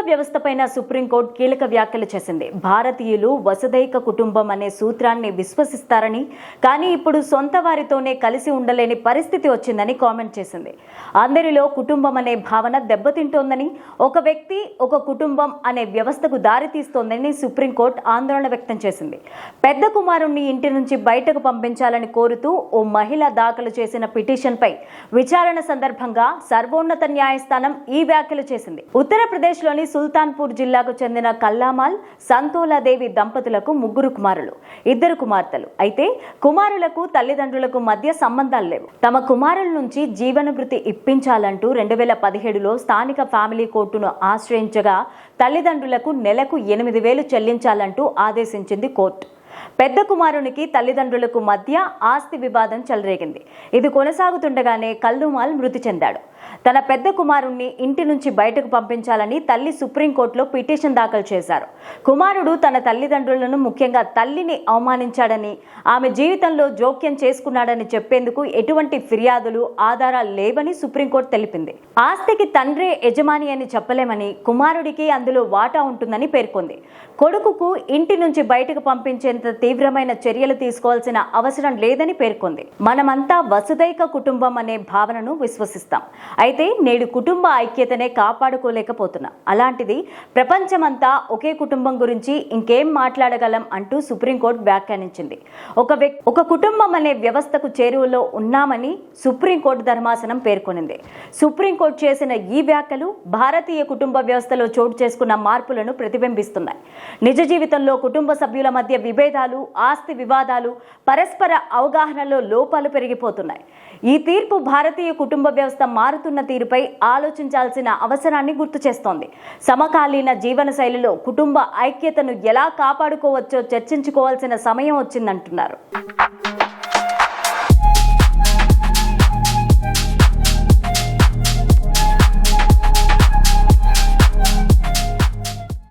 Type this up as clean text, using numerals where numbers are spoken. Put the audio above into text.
వ్యవస్థపైన సుప్రీంకోర్టు కీలక వ్యాఖ్యలు చేసింది. భారతీయులు వసుదైక కుటుంబం అనే సూత్రాన్ని విశ్వసిస్తారని, కానీ ఇప్పుడు సొంత వారితోనే కలిసి ఉండలేని పరిస్థితి వచ్చిందని కామెంట్ చేసింది. అందరిలో కుటుంబం అనే భావన దెబ్బతింటోందని, ఒక వ్యక్తి ఒక కుటుంబం అనే వ్యవస్థకు దారితీస్తోందని సుప్రీంకోర్టు ఆందోళన వ్యక్తం చేసింది. పెద్ద కుమారుణ్ణి ఇంటి నుంచి బయటకు పంపించాలని కోరుతూ ఓ మహిళ దాఖలు చేసిన పిటిషన్పై విచారణ సందర్భంగా సర్వోన్నత న్యాయస్థానం ఈ వ్యాఖ్యలు చేసింది. ఉత్తరప్రదేశ్లోని సుల్తాన్పూర్ జిల్లాకు చెందిన కల్లామాల్ సంతోలాదేవి దంపతులకు 3 కుమారులు, 2 కుమార్తెలు. అయితే కుమారులకు తల్లిదండ్రులకు మధ్య సంబంధాలు లేవు. తమ కుమారుల నుంచి జీవనభృతి ఇప్పించాలంటూ 2017లో స్థానిక ఫ్యామిలీ కోర్టును ఆశ్రయించగా తల్లిదండ్రులకు నెలకు 8,000 చెల్లించాలంటూ ఆదేశించింది కోర్టు. పెద్ద కుమారునికి తల్లిదండ్రులకు మధ్య ఆస్తి వివాదం చెలరేగింది. ఇది కొనసాగుతుండగానే కల్లుమాల్ మృతి చెందాడు. తన పెద్ద కుమారుణ్ణి ఇంటి నుంచి బయటకు పంపించాలని తల్లి సుప్రీంకోర్టులో పిటిషన్ దాఖలు చేశారు. కుమారుడు తన తల్లిదండ్రులను, ముఖ్యంగా తల్లిని అవమానించాడని, ఆమె జీవితంలో జోక్యం చేసుకున్నాడని చెప్పేందుకు ఎటువంటి ఫిర్యాదులు, ఆధారాలు లేవని సుప్రీంకోర్టు తెలిపింది. ఆస్తికి తండ్రే యజమాని అని చెప్పలేమని, కుమారుడికి అందులో వాటా ఉంటుందని పేర్కొంది. కొడుకుకు ఇంటి నుంచి బయటకు పంపించేంత తీవ్రమైన చర్యలు తీసుకోవాల్సిన అవసరం లేదని పేర్కొంది. మనమంతా వసుదైక కుటుంబం అనే భావనను విశ్వసిస్తాం. అయితే నేడు కుటుంబ ఐక్యతనే కాపాడుకోలేకపోతున్నాం. అలాంటిది ప్రపంచమంతా ఒకే కుటుంబం గురించి ఇంకేం మాట్లాడగలం అంటూ సుప్రీంకోర్టు వ్యాఖ్యానించింది. ఒక కుటుంబం అనే వ్యవస్థకు చేరువలో ఉన్నామని సుప్రీంకోర్టు ధర్మాసనం పేర్కొనింది. సుప్రీంకోర్టు చేసిన ఈ వ్యాఖ్యలు భారతీయ కుటుంబ వ్యవస్థలో చోటు చేసుకున్న మార్పులను ప్రతిబింబిస్తున్నాయి. నిజ జీవితంలో కుటుంబ సభ్యుల మధ్య విభేదాలు, ఆస్తి వివాదాలు, పరస్పర అవగాహనలో లోపాలు పెరిగిపోతున్నాయి. ఈ తీర్పు భారతీయ కుటుంబ వ్యవస్థ మారుతున్న తీరుపై ఆలోచించాల్సిన అవసరాన్ని గుర్తు చేస్తోంది. సమకాలీన జీవన శైలిలో కుటుంబ ఐక్యతను ఎలా కాపాడుకోవచ్చో చర్చించుకోవాల్సిన సమయం వచ్చిందంటున్నారు.